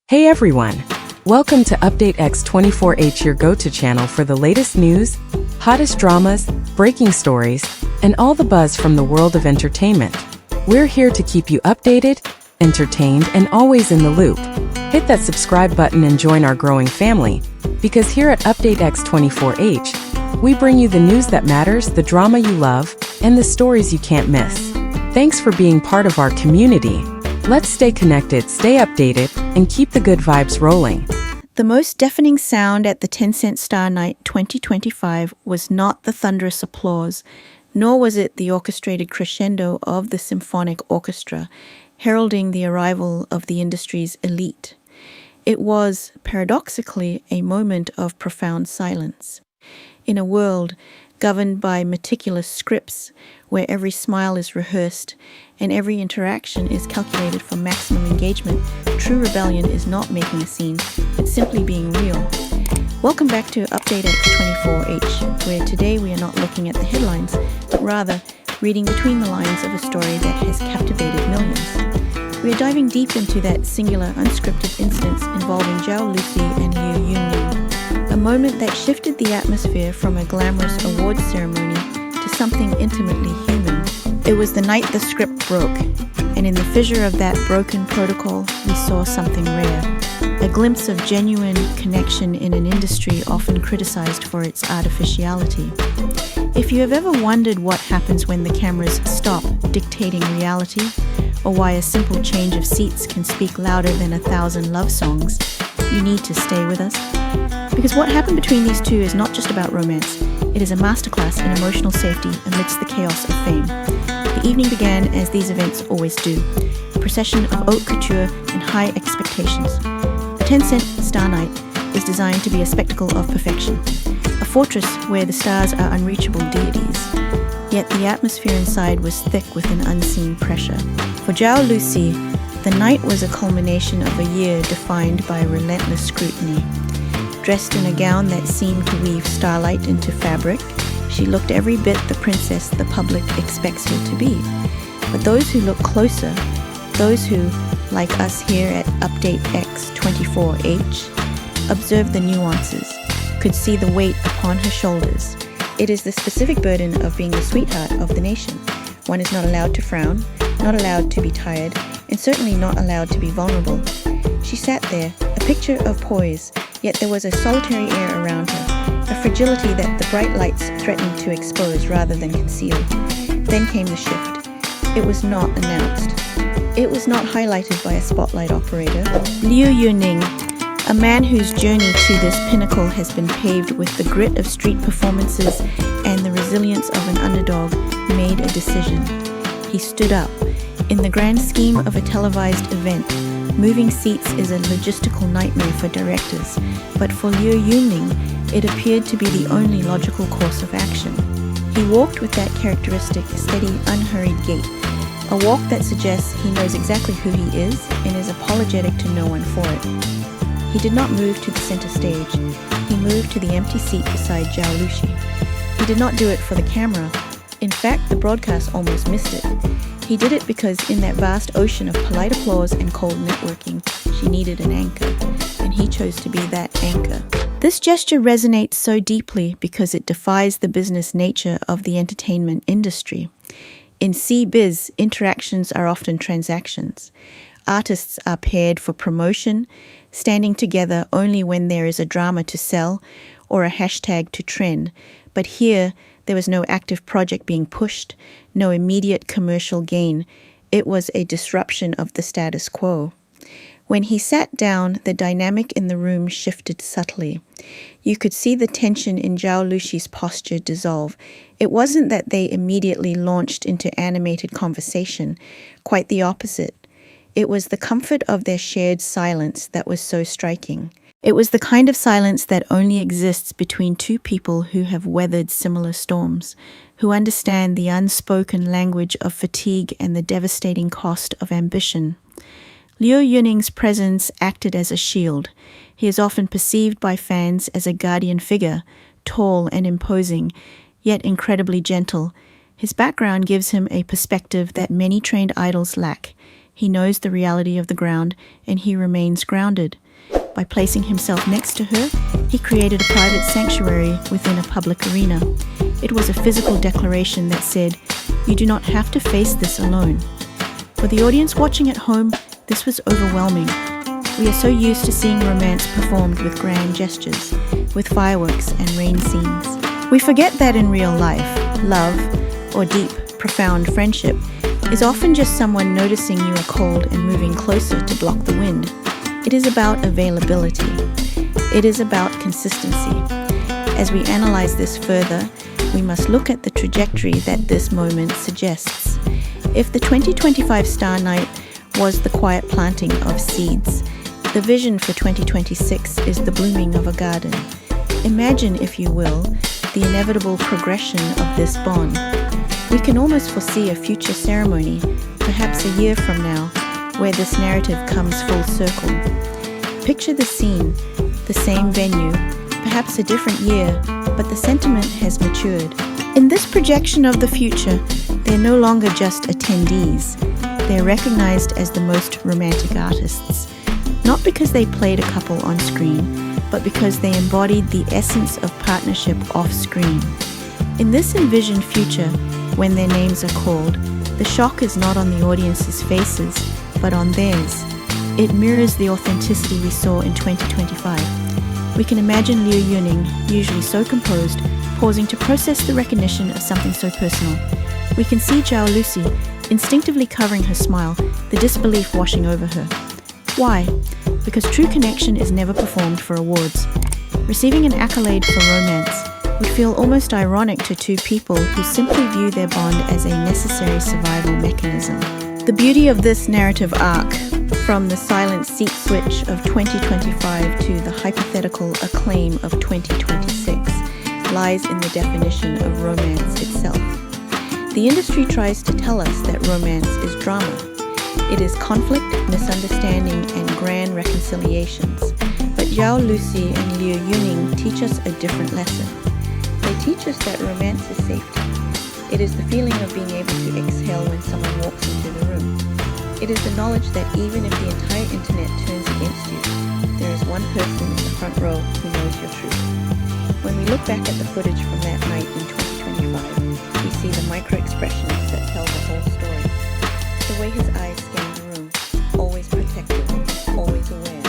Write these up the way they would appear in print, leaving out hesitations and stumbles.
Hey everyone! Welcome to Update X24H, your go-to channel for the latest news, hottest dramas, breaking stories, and all the buzz from the world of entertainment. We're here to keep you updated, entertained, and always in the loop. Hit that subscribe button and join our growing family, because here at Update X24H, we bring you the news that matters, the drama you love, and the stories you can't miss. Thanks for being part of our community. Let's stay connected, stay updated, and keep the good vibes rolling. The most deafening sound at the Tencent Star Night 2025 was not the thunderous applause, nor was it the orchestrated crescendo of the symphonic orchestra, heralding the arrival of the industry's elite. It was, paradoxically, a moment of profound silence. In a world governed by meticulous scripts, where every smile is rehearsed and every interaction is calculated for maximum engagement, true rebellion is not making a scene, but simply being real. Welcome back to Update X24H, where today we are not looking at the headlines, but rather reading between the lines of a story that has captivated millions. We are diving deep into that singular, unscripted instance involving Zhao Lusi and Liu Yuning, a moment that shifted the atmosphere from a glamorous awards ceremony to something intimately human. It was the night the script broke, and in the fissure of that broken protocol, we saw something rare, a glimpse of genuine connection in an industry often criticized for its artificiality. If you have ever wondered what happens when the cameras stop dictating reality, or why a simple change of seats can speak louder than 1,000 love songs, you need to stay with us. Because what happened between these two is not just about romance, it is a masterclass in emotional safety amidst the chaos of fame. The evening began as these events always do, a procession of haute couture and high expectations. The Tencent Star Night is designed to be a spectacle of perfection, a fortress where the stars are unreachable deities. Yet the atmosphere inside was thick with an unseen pressure. For Zhao Lusi, the night was a culmination of a year defined by relentless scrutiny. Dressed in a gown that seemed to weave starlight into fabric, she looked every bit the princess the public expects her to be. But those who look closer, those who, like us here at Update X24H, observed the nuances, could see the weight upon her shoulders. It is the specific burden of being the sweetheart of the nation. One is not allowed to frown, not allowed to be tired, and certainly not allowed to be vulnerable. She sat there, a picture of poise, yet there was a solitary air around her, a fragility that the bright lights threatened to expose rather than conceal. Then came the shift. It was not announced. It was not highlighted by a spotlight operator. Liu Yuning, a man whose journey to this pinnacle has been paved with the grit of street performances and the resilience of an underdog, made a decision. He stood up. In the grand scheme of a televised event, moving seats is a logistical nightmare for directors, but for Liu Yuning, it appeared to be the only logical course of action. He walked with that characteristic, steady, unhurried gait, a walk that suggests he knows exactly who he is and is apologetic to no one for it. He did not move to the center stage. He moved to the empty seat beside Zhao Lusi. He did not do it for the camera. In fact, the broadcast almost missed it. He did it because in that vast ocean of polite applause and cold networking, she needed an anchor, and he chose to be that anchor. This gesture resonates so deeply because it defies the business nature of the entertainment industry. In C-Biz, interactions are often transactions. Artists are paired for promotion, standing together only when there is a drama to sell or a hashtag to trend. But here, there was no active project being pushed, no immediate commercial gain. It was a disruption of the status quo. When he sat down, the dynamic in the room shifted subtly. You could see the tension in Zhao Lusi's posture dissolve. It wasn't that they immediately launched into animated conversation, quite the opposite. It was the comfort of their shared silence that was so striking. It was the kind of silence that only exists between two people who have weathered similar storms, who understand the unspoken language of fatigue and the devastating cost of ambition. Liu Yuning's presence acted as a shield. He is often perceived by fans as a guardian figure, tall and imposing, yet incredibly gentle. His background gives him a perspective that many trained idols lack. He knows the reality of the ground, and he remains grounded. By placing himself next to her, he created a private sanctuary within a public arena. It was a physical declaration that said, "You do not have to face this alone." For the audience watching at home, this was overwhelming. We are so used to seeing romance performed with grand gestures, with fireworks and rain scenes. We forget that in real life, love, or deep, profound friendship, is often just someone noticing you are cold and moving closer to block the wind. It is about availability. It is about consistency. As we analyze this further, we must look at the trajectory that this moment suggests. If the 2025 Star Night was the quiet planting of seeds, the vision for 2026 is the blooming of a garden. Imagine, if you will, the inevitable progression of this bond. We can almost foresee a future ceremony, perhaps a year from now, where this narrative comes full circle. Picture the scene, the same venue, perhaps a different year, but the sentiment has matured. In this projection of the future, they're no longer just attendees. They're recognized as the most romantic artists, not because they played a couple on screen, but because they embodied the essence of partnership off-screen. In this envisioned future, when their names are called, the shock is not on the audience's faces, but on theirs. It mirrors the authenticity we saw in 2025. We can imagine Liu Yuning, usually so composed, pausing to process the recognition of something so personal. We can see Zhao Lusi instinctively covering her smile, the disbelief washing over her. Why? Because true connection is never performed for awards. Receiving an accolade for romance would feel almost ironic to two people who simply view their bond as a necessary survival mechanism. The beauty of this narrative arc, from the silent seat switch of 2025 to the hypothetical acclaim of 2026, lies in the definition of romance itself. The industry tries to tell us that romance is drama. It is conflict, misunderstanding, and grand reconciliations. But Zhao Lusi and Liu Yuning teach us a different lesson. They teach us that romance is safety. It is the feeling of being able to exhale when someone walks into the room. It is the knowledge that even if the entire internet turns against you, there is one person in the front row who knows your truth. When we look back at the footage from that night in 2025, we see the micro-expressions that tell the whole story. The way his eyes scan the room, always protective, always aware.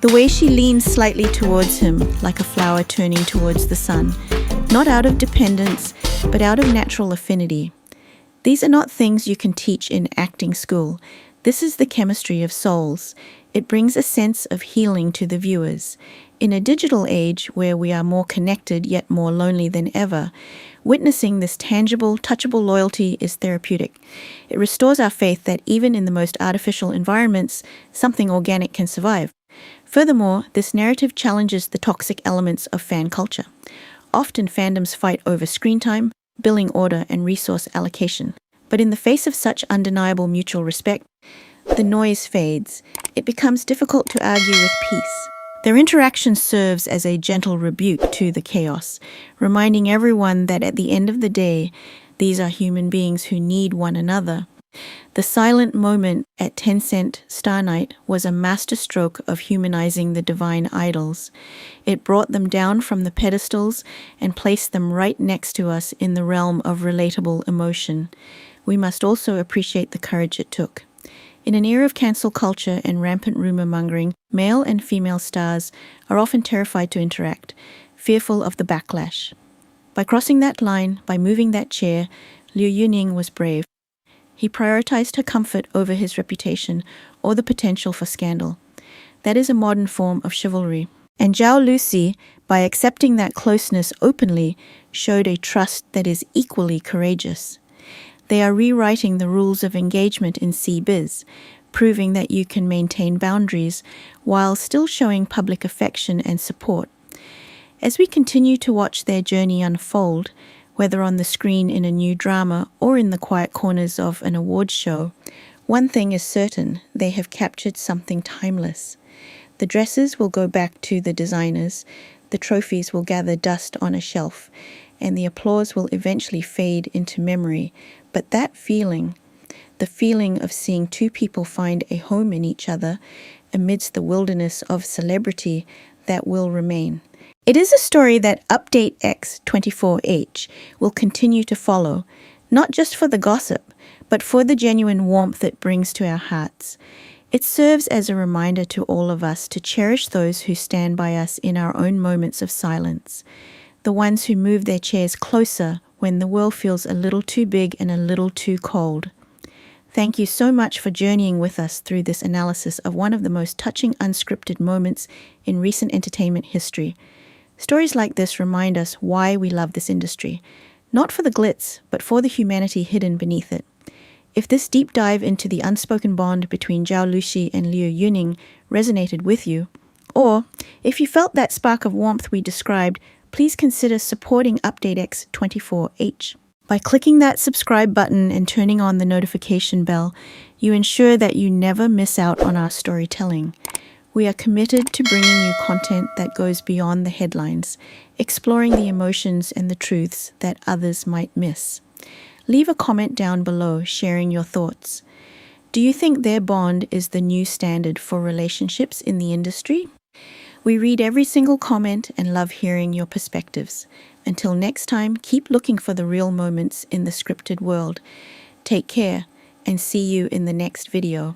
The way she leans slightly towards him, like a flower turning towards the sun, not out of dependence, but out of natural affinity. These are not things you can teach in acting school. This is the chemistry of souls. It brings a sense of healing to the viewers. In a digital age where we are more connected yet more lonely than ever, witnessing this tangible, touchable loyalty is therapeutic. It restores our faith that even in the most artificial environments, something organic can survive. Furthermore, this narrative challenges the toxic elements of fan culture. Often fandoms fight over screen time, billing order, and resource allocation. But in the face of such undeniable mutual respect, the noise fades. It becomes difficult to argue with peace. Their interaction serves as a gentle rebuke to the chaos, reminding everyone that at the end of the day, these are human beings who need one another. The silent moment at Tencent Star Night was a masterstroke of humanizing the divine idols. It brought them down from the pedestals and placed them right next to us in the realm of relatable emotion. We must also appreciate the courage it took. In an era of cancel culture and rampant rumor mongering, male and female stars are often terrified to interact, fearful of the backlash. By crossing that line, by moving that chair, Liu Yuning was brave. He prioritized her comfort over his reputation or the potential for scandal. That is a modern form of chivalry. And Zhao Lusi, by accepting that closeness openly, showed a trust that is equally courageous. They are rewriting the rules of engagement in C-Biz, proving that you can maintain boundaries while still showing public affection and support. As we continue to watch their journey unfold, whether on the screen in a new drama or in the quiet corners of an awards show, one thing is certain: they have captured something timeless. The dresses will go back to the designers, the trophies will gather dust on a shelf, and the applause will eventually fade into memory. But that feeling, the feeling of seeing two people find a home in each other amidst the wilderness of celebrity that will remain. It is a story that Update X24H will continue to follow, not just for the gossip, but for the genuine warmth it brings to our hearts. It serves as a reminder to all of us to cherish those who stand by us in our own moments of silence, the ones who move their chairs closer when the world feels a little too big and a little too cold. Thank you so much for journeying with us through this analysis of one of the most touching unscripted moments in recent entertainment history. Stories like this remind us why we love this industry, not for the glitz, but for the humanity hidden beneath it. If this deep dive into the unspoken bond between Zhao Lusi and Liu Yuning resonated with you, or if you felt that spark of warmth we described, please consider supporting Update X24H. By clicking that subscribe button and turning on the notification bell, you ensure that you never miss out on our storytelling. We are committed to bringing you content that goes beyond the headlines, exploring the emotions and the truths that others might miss. Leave a comment down below sharing your thoughts. Do you think their bond is the new standard for relationships in the industry? We read every single comment and love hearing your perspectives. Until next time, keep looking for the real moments in the scripted world. Take care and see you in the next video.